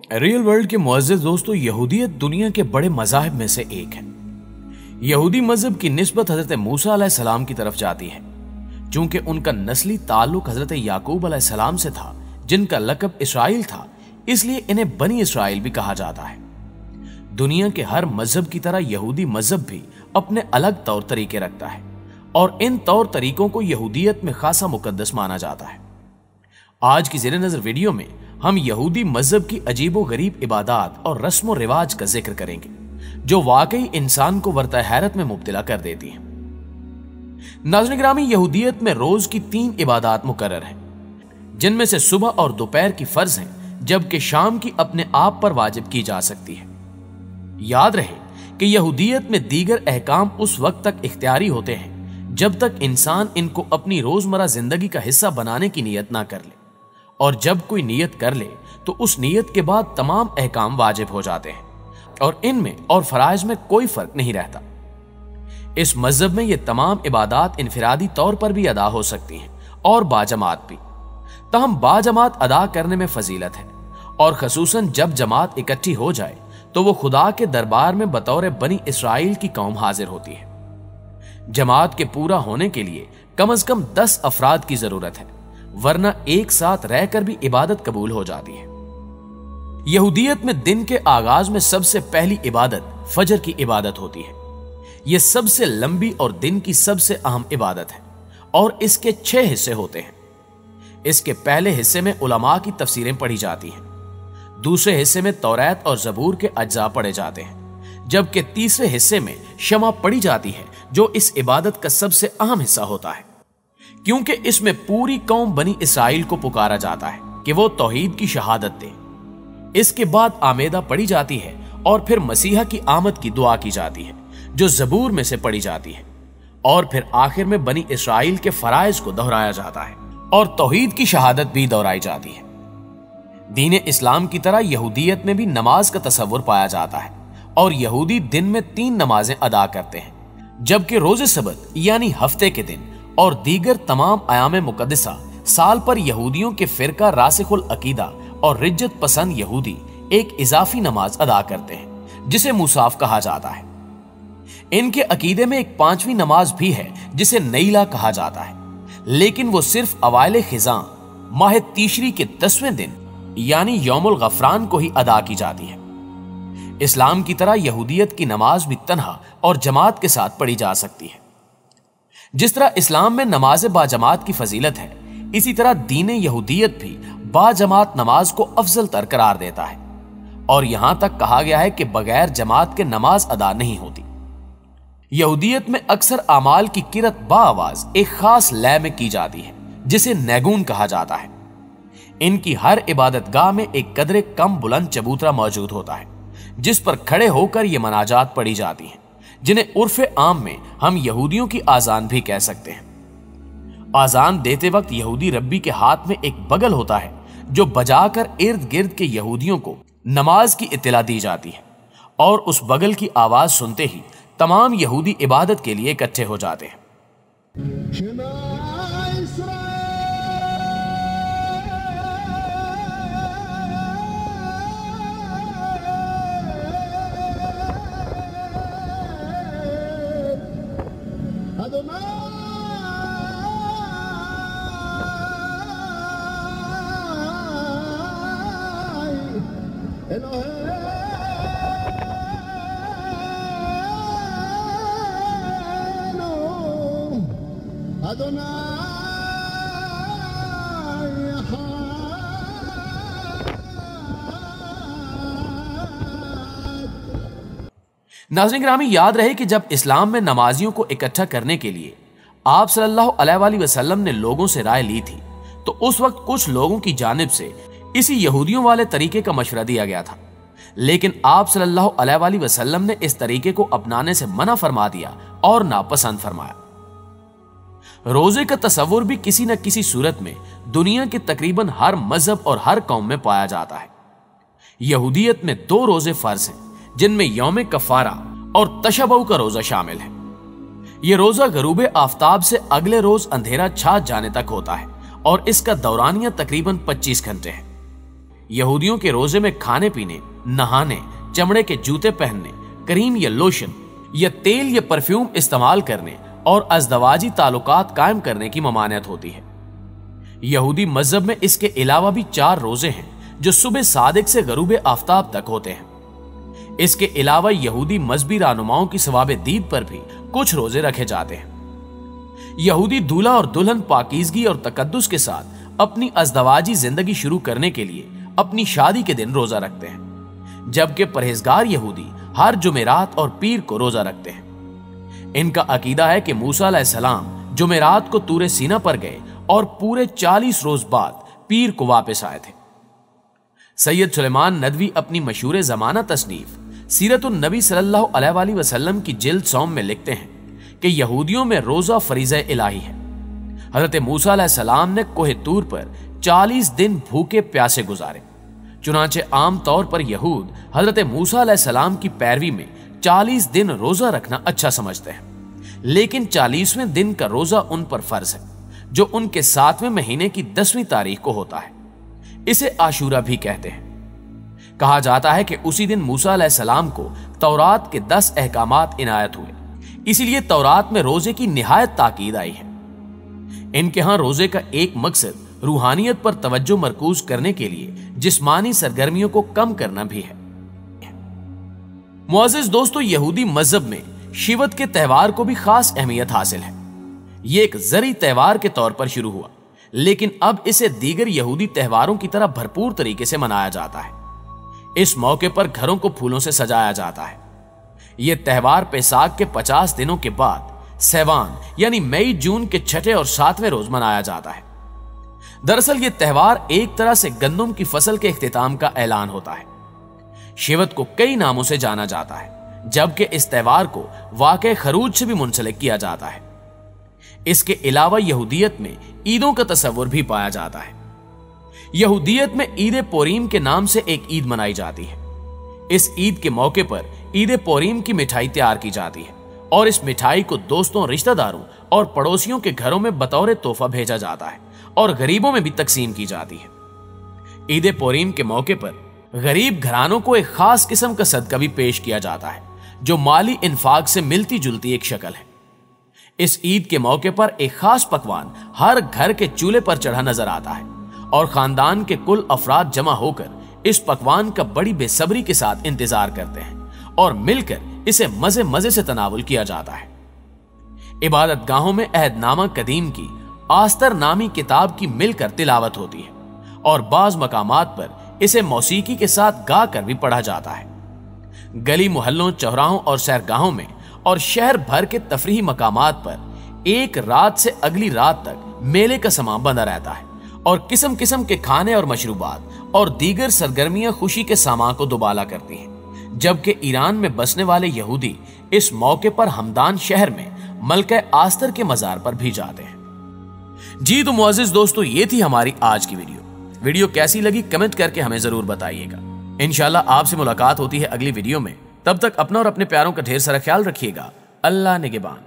Real world के मुअज़्ज़िज़ दोस्तों, यहूदियत दुनिया के बड़े मज़ाहिब में से एक है। यहूदी मजहब की निस्बत हजरत मूसा अलैहिस्सलाम की तरफ जाती है। चूंकि उनका नस्ली ताल्लुक हजरत याकूब अलैहिस्सलाम से था, जिनका लक़ब इसराइल था, इसलिए इन्हें बनी इसराइल भी कहा जाता है। दुनिया के हर मजहब की तरह यहूदी मजहब भी अपने अलग तौर तरीके रखता है और इन तौर तरीकों को यहूदियत में खासा मुकद्दस माना जाता है। आज की ज़ेरे नज़र वीडियो में हम यहूदी मजहब की अजीबो गरीब इबादत और रस्म व रिवाज का जिक्र करेंगे, जो वाकई इंसान को वर्ता हैरत में मुब्तला कर देती है। नाज़रीन गिरामी, यहूदियत में रोज की 3 इबादत मुकर्रर हैं, जिनमें से सुबह और दोपहर की फर्ज हैं, जबकि शाम की अपने आप पर वाजिब की जा सकती है। याद रहे कि यहूदियत में दीगर अहकाम उस वक्त तक इख्तियारी होते हैं जब तक इंसान इनको अपनी रोजमर्रा जिंदगी का हिस्सा बनाने की नीयत ना कर ले, और जब कोई नियत कर ले तो उस नियत के बाद तमाम अहकाम वाजिब हो जाते हैं और इनमें और फराइज में कोई फर्क नहीं रहता। इस मजहब में ये तमाम इबादत इनफिरादी तौर पर भी अदा हो सकती हैं और बाजमात भी। ताहम बाजमात अदा करने में फजीलत है, और खसूसन जब जमात इकट्ठी हो जाए तो वो खुदा के दरबार में बतौर बनी इसराइल की कौम हाजिर होती है। जमात के पूरा होने के लिए कम से कम 10 अफराद की जरूरत है, वरना एक साथ रहकर भी इबादत कबूल हो जाती है। यहूदियत में दिन के आगाज में सबसे पहली इबादत फजर की इबादत होती है। यह सबसे लंबी और दिन की सबसे अहम इबादत है और इसके 6 हिस्से होते हैं। इसके पहले हिस्से में उलमा की तफसीरें पढ़ी जाती हैं, दूसरे हिस्से में तौरात और ज़बूर के अज्जा पढ़े जाते हैं, जबकि तीसरे हिस्से में शमा पढ़ी जाती है, जो इस इबादत का सबसे अहम हिस्सा होता है, क्योंकि इसमें पूरी कौम बनी इसराइल को पुकारा जाता है कि वो तौहीद की शहादत दे। इसके बाद आमेदा पढ़ी जाती है और फिर मसीहा की आमद की दुआ की जाती है, जो ज़बूर में से पढ़ी जाती है, और फिर आखिर में बनी इसराइल के फराइज को दोहराया जाता है और तौहीद की शहादत भी दोहराई जाती है। दीन इस्लाम की तरह यहूदियत में भी नमाज का तसव्वुर पाया जाता है और यहूदी दिन में 3 नमाजें अदा करते हैं, जबकि रोज़े सबत यानी हफ्ते के दिन और दीगर तमाम अयाम मुकद्दसा साल पर यहूदियों के फिरका रासिखुल अकीदा और रिज्जत पसंद यहूदी एक इजाफी नमाज अदा करते हैं, जिसे मुसाफ कहा जाता है। इनके अकीदे में एक 5वीं नमाज भी है, जिसे नईला कहा जाता है, लेकिन वो सिर्फ अवाइल खिज़ां माह तीशरी के 10वें दिन यानी यौमुल गफरान को ही अदा की जाती है। इस्लाम की तरह यहूदियत की नमाज भी तन्हा और जमात के साथ पढ़ी जा सकती है। जिस तरह इस्लाम में नमाज बाजमात की फजीलत है, इसी तरह दीन यहूदियत भी बाजमात नमाज को अफजल तर करार देता है, और यहां तक कहा गया है कि बगैर जमात के नमाज अदा नहीं होती। यहूदियत में अक्सर आमाल की किरत बाआवाज एक खास लय में की जाती है, जिसे नैगून कहा जाता है। इनकी हर इबादत गाह में एक कदरे कम बुलंद चबूतरा मौजूद होता है, जिस पर खड़े होकर ये मनाजात पढ़ी जाती हैं, जिन्हें उर्फ आम में हम यहूदियों की आजान भी कह सकते हैं। आजान देते वक्त यहूदी रब्बी के हाथ में एक बगल होता है, जो बजाकर इर्द गिर्द के यहूदियों को नमाज की इत्तला दी जाती है, और उस बगल की आवाज सुनते ही तमाम यहूदी इबादत के लिए इकट्ठे हो जाते हैं। नाज़रीन गिरामी, याद रहे कि जब इस्लाम में नमाजियों को इकट्ठा करने के लिए आप सल्लल्लाहु अलैहि वसल्लम ने लोगों से राय ली थी, तो उस वक्त कुछ लोगों की जानिब से इसी यहूदियों वाले तरीके का मशवरा दिया गया था, लेकिन आप सल्लल्लाहु अलैहि वसल्लम ने इस तरीके को अपनाने से मना फरमा दिया और नापसंद फरमाया। रोजे का तसव्वुर भी किसी न किसी सूरत में दुनिया के तकरीबन हर मजहब और हर कौम में पाया जाता है। यहूदियत में 2 रोजे फर्ज हैं, जिनमें यौम कफारा और तशब्बू का रोजा शामिल है। यह रोजा गरूब आफ्ताब से अगले रोज अंधेरा छा जाने तक होता है और इसका दौरानिया तकरीबन 25 घंटे है। यहूदियों के रोजे में खाने पीने, नहाने, चमड़े के जूते पहनने, क्रीम या लोशन या तेल या परफ्यूम इस्तेमाल करने और अज़दवाजी ताल्लुकात कायम करने की ममानियत होती है। यहूदी मजहब में इसके अलावा भी 4 रोजे हैं जो सुबह सादिक से गरूब आफ्ताब तक होते हैं। इसके अलावा यहूदी मजहबी रहनुमाओं की सवाब दीद पर भी कुछ रोजे रखे जाते हैं। यहूदी दूल्हा और दुल्हन पाकीज़गी और तकद्दुस के साथ अपनी अज़दवाजी जिंदगी शुरू करने के लिए अपनी शादी के दिन रोजा रखते हैं, जबकि परहेजगार यहूदी हर जुमेरात और पीर को रोजा रखते हैं। इनका अकीदा है कि मूसा अलैहिस्सलाम जुमेरात को तूरे सीना पर गए और पूरे 40 रोज बाद पीर को वापस आए थे। सैयद सुलेमान नदवी अपनी मशहूर ज़माना तसनीफ सीरतुन नबी सल्लल्लाहु अलैहि वसल्लम की जिल्द सौम में लिखते हैं कि यहूदियों में रोजा फरीज़ा इलाही है। हजरत मूसा अलैहिस्सलाम ने कोहे तूर पर 40 दिन भूखे प्यासे गुजारे। चुनांचे आम तौर पर यहूद हजरत मूसा अलैहिस्सलाम की पैरवी में 40 दिन रोजा रखना अच्छा समझते हैं, लेकिन 40वें दिन का रोजा उन पर फर्ज है, जो उनके 7वें महीने की 10वीं तारीख को होता है। इसे आशूरा भी कहते हैं। कहा जाता है कि उसी दिन मूसा अलैहिस्सलाम को तौरात के 10 अहकामात इनायत हुए, इसीलिए तौरात में रोजे की निहायत ताकीद आई है। इनके यहां रोजे का एक मकसद रूहानियत पर तवज्जो मरकूज करने के लिए जिस्मानी सरगर्मियों को कम करना भी है। मुअज़्ज़िज़ दोस्तों, यहूदी मजहब में शिवत के त्यौहार को भी खास अहमियत हासिल है। यह एक ज़री त्यौहार के तौर पर शुरू हुआ, लेकिन अब इसे दीगर यहूदी त्यौहारों की तरह भरपूर तरीके से मनाया जाता है। इस मौके पर घरों को फूलों से सजाया जाता है। यह त्यौहार पैसाख के 50 दिनों के बाद सेवान यानी मई जून के 6ठे और 7वें रोज मनाया जाता है। दरअसल यह त्यौहार एक तरह से गंदम की फसल के इख्तिताम का ऐलान होता है। शिवत को कई नामों से जाना जाता है, जबकि इस त्यौहार को वाक़े खरूज से भी मुंसलिक किया जाता है। इसके अलावा यहूदियत में ईदों का तस्वुर भी पाया जाता है। यहूदियत में ईद पोरीम के नाम से एक ईद मनाई जाती है। इस ईद के मौके पर ईद पोरीम की मिठाई तैयार की जाती है और इस मिठाई को दोस्तों, रिश्तेदारों और पड़ोसियों के घरों में बतौर तोहफा भेजा जाता है और गरीबों में भी तकसीम की जाती है। ईद पोरीम के मौके पर गरीब घरानों को एक खास किस्म का सदका भी पेश किया जाता है, जो माली इन्फाक से मिलती जुलती एक शक्ल है। इस ईद के मौके पर एक खास पकवान हर घर के चूल्हे पर चढ़ा नजर आता है और खानदान के कुल अफराद जमा होकर इस पकवान का बड़ी बेसब्री के साथ इंतजार करते हैं और मिलकर इसे मजे मजे से तनावुल किया जाता है। इबादत गाहों में अहदनामा कदीम की आस्तर नामी किताब की मिलकर तिलावत होती है और बाज मकामात पर इसे मौसीकी के साथ गा कर भी पढ़ा जाता है। गली मोहल्लों, चौराहों और सैरगाहों में और शहर भर के तफरीही मकामात पर एक रात से अगली रात तक मेले का समा बना रहता है और किस्म किस्म के खाने और मशरूबात और दीगर सरगर्मियां खुशी के सामा को दुबाला करती हैं। जबकि ईरान में बसने वाले यहूदी इस मौके पर हमदान शहर में मलका आस्तर के मजार पर भी जाते हैं। जी तो मुअज़्ज़िज़ दोस्तों, ये थी हमारी आज की वीडियो कैसी लगी कमेंट करके हमें जरूर बताइएगा। इंशाल्लाह आपसे मुलाकात होती है अगली वीडियो में। तब तक अपना और अपने प्यारों का ढेर सारा ख्याल रखिएगा। अल्लाह निगहबान।